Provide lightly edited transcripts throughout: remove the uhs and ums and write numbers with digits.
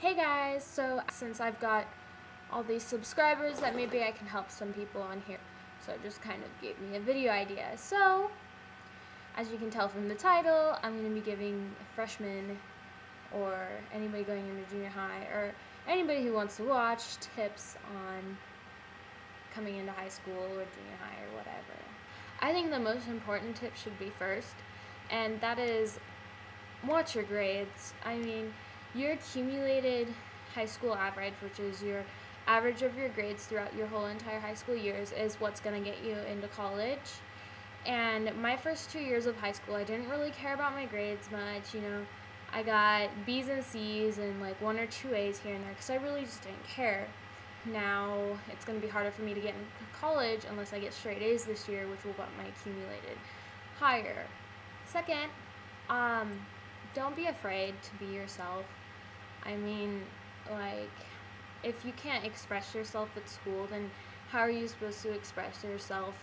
Hey guys, so since I've got all these subscribers, that maybe I can help some people on here. So it just kind of gave me a video idea. So, as you can tell from the title, I'm going to be giving freshmen or anybody going into junior high or anybody who wants to watch tips on coming into high school or junior high or whatever. I think the most important tip should be first, and that is watch your grades. I mean, your accumulated high school average, which is your average of your grades throughout your whole entire high school years, is what's going to get you into college. And my first 2 years of high school, I didn't really care about my grades much, I got B's and C's and like 1 or 2 A's here and there because I really just didn't care. Now it's going to be harder for me to get into college unless I get straight A's this year, which will get my accumulated higher. Second, don't be afraid to be yourself. I mean, like, if you can't express yourself at school, then how are you supposed to express yourself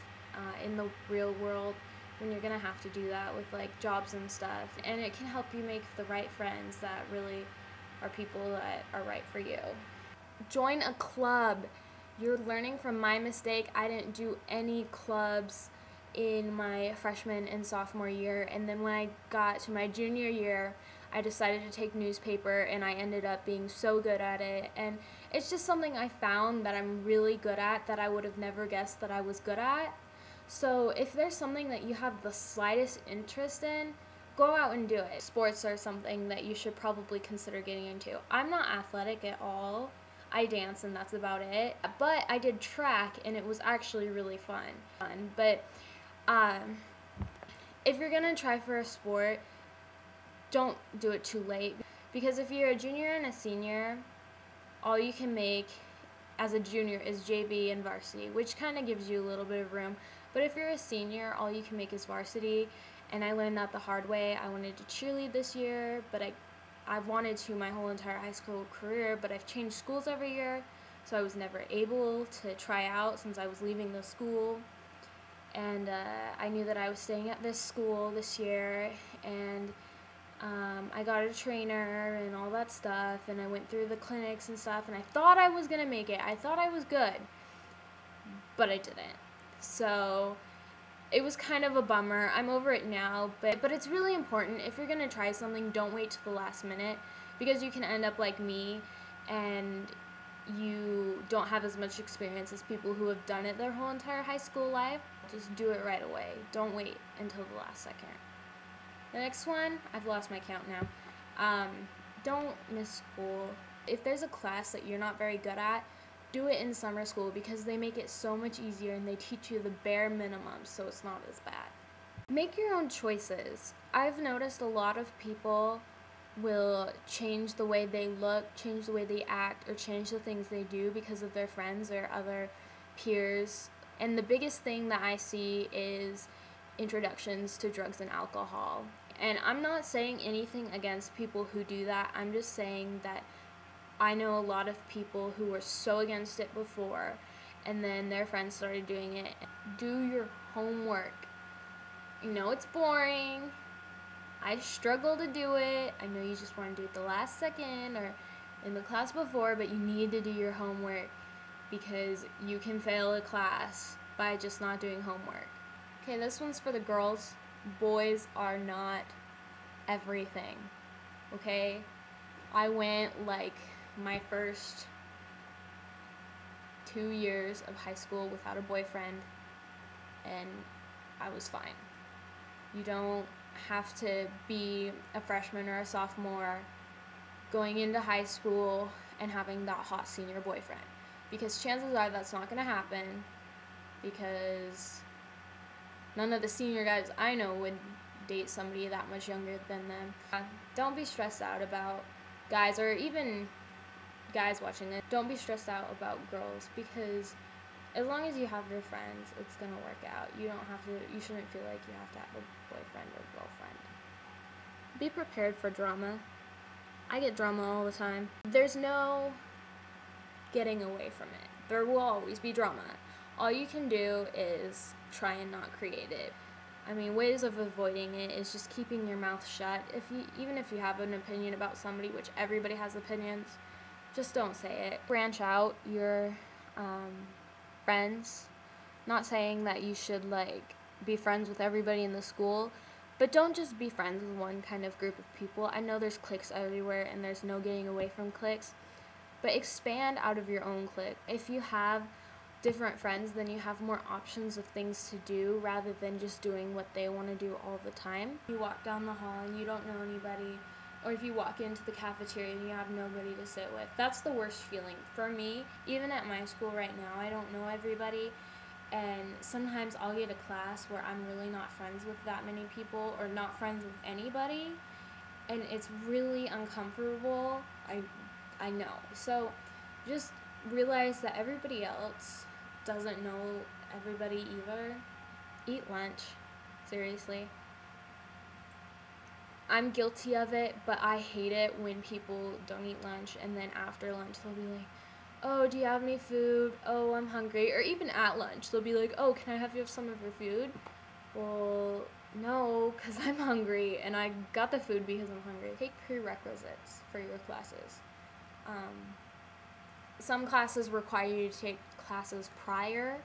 in the real world when you're gonna have to do that with like jobs and stuff? And it can help you make the right friends that really are people that are right for you. Join a club. You're learning from my mistake. I didn't do any clubs in my freshman and sophomore year, and then when I got to my junior year, I decided to take newspaper, and I ended up being so good at it. And it's just something I found that I'm really good at that I would have never guessed that I was good at. So if there's something that you have the slightest interest in, go out and do it. Sports are something that you should probably consider getting into. I'm not athletic at all. I dance and that's about it. But I did track and it was actually really fun. But if you're gonna try for a sport, don't do it too late, because if you're a junior and a senior, all you can make as a junior is JV and varsity, which kind of gives you a little bit of room. But if you're a senior, all you can make is varsity, and I learned that the hard way. I wanted to cheerlead this year, but I've wanted to my whole entire high school career, but I've changed schools every year, so I was never able to try out since I was leaving the school. And I knew that I was staying at this school this year, and I got a trainer and all that stuff, and I went through the clinics and stuff, and I thought I was going to make it. I thought I was good, but I didn't. So it was kind of a bummer. I'm over it now, but it's really important. If you're going to try something, don't wait till the last minute, because you can end up like me, and you don't have as much experience as people who have done it their whole entire high school life. Just do it right away. Don't wait until the last second. The next one, I've lost my count now. Don't miss school. If there's a class that you're not very good at, do it in summer school, because they make it so much easier and they teach you the bare minimum, so it's not as bad. Make your own choices. I've noticed a lot of people will change the way they look, change the way they act, or change the things they do because of their friends or other peers. And the biggest thing that I see is introductions to drugs and alcohol. And I'm not saying anything against people who do that. I'm just saying that I know a lot of people who were so against it before, and then their friends started doing it. Do your homework. It's boring. I struggle to do it. I know you just want to do it the last second or in the class before, but you need to do your homework, because you can fail a class by just not doing homework. Okay, this one's for the girls. Boys are not everything, okay? I went like my first 2 years of high school without a boyfriend, and I was fine. You don't have to be a freshman or a sophomore going into high school and having that hot senior boyfriend, because chances are that's not going to happen, because none of the senior guys I know would date somebody that much younger than them. Don't be stressed out about guys, or even guys watching this. Don't be stressed out about girls, because as long as you have your friends, it's going to work out. You shouldn't feel like you have to have a boyfriend or girlfriend. Be prepared for drama. I get drama all the time. There's no getting away from it. There will always be drama. All you can do is try and not create it. I mean, ways of avoiding it is just keeping your mouth shut. Even if you have an opinion about somebody, which everybody has opinions, just don't say it. Branch out your friends. Not saying that you should like be friends with everybody in the school, but don't just be friends with one kind of group of people. I know there's cliques everywhere and there's no getting away from cliques, but expand out of your own clique. If you have different friends, then you have more options of things to do rather than just doing what they want to do all the time. You walk down the hall and you don't know anybody, or if you walk into the cafeteria and you have nobody to sit with, that's the worst feeling. For me, even at my school right now, I don't know everybody, and sometimes I'll get a class where I'm really not friends with that many people or not friends with anybody, and it's really uncomfortable. I know. So just realize that everybody else doesn't know everybody either. Eat lunch. Seriously. I'm guilty of it, but I hate it when people don't eat lunch and then after lunch they'll be like, oh, do you have any food? Oh, I'm hungry. Or even at lunch, they'll be like, oh, can I have some of your food? Well, no, because I'm hungry, and I got the food because I'm hungry. Take prerequisites for your classes. Some classes require you to take classes prior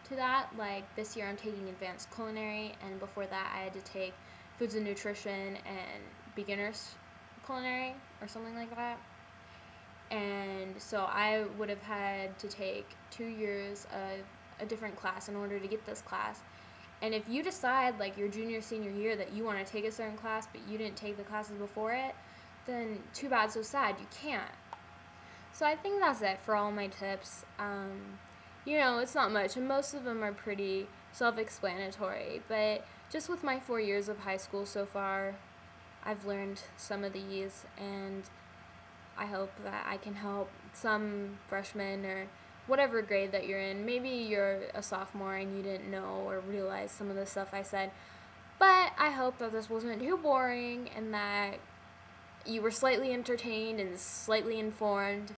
to that. Like this year I'm taking advanced culinary, and before that I had to take foods and nutrition and beginners culinary or something like that. And so I would have had to take 2 years of a different class in order to get this class. And if you decide like your junior, senior year that you want to take a certain class but you didn't take the classes before it, then too bad, so sad, you can't. So I think that's it for all my tips. It's not much, and most of them are pretty self-explanatory, but just with my 4 years of high school so far, I've learned some of these, and I hope that I can help some freshmen or whatever grade that you're in. Maybe you're a sophomore and you didn't know or realize some of the stuff I said, but I hope that this wasn't too boring and that you were slightly entertained and slightly informed.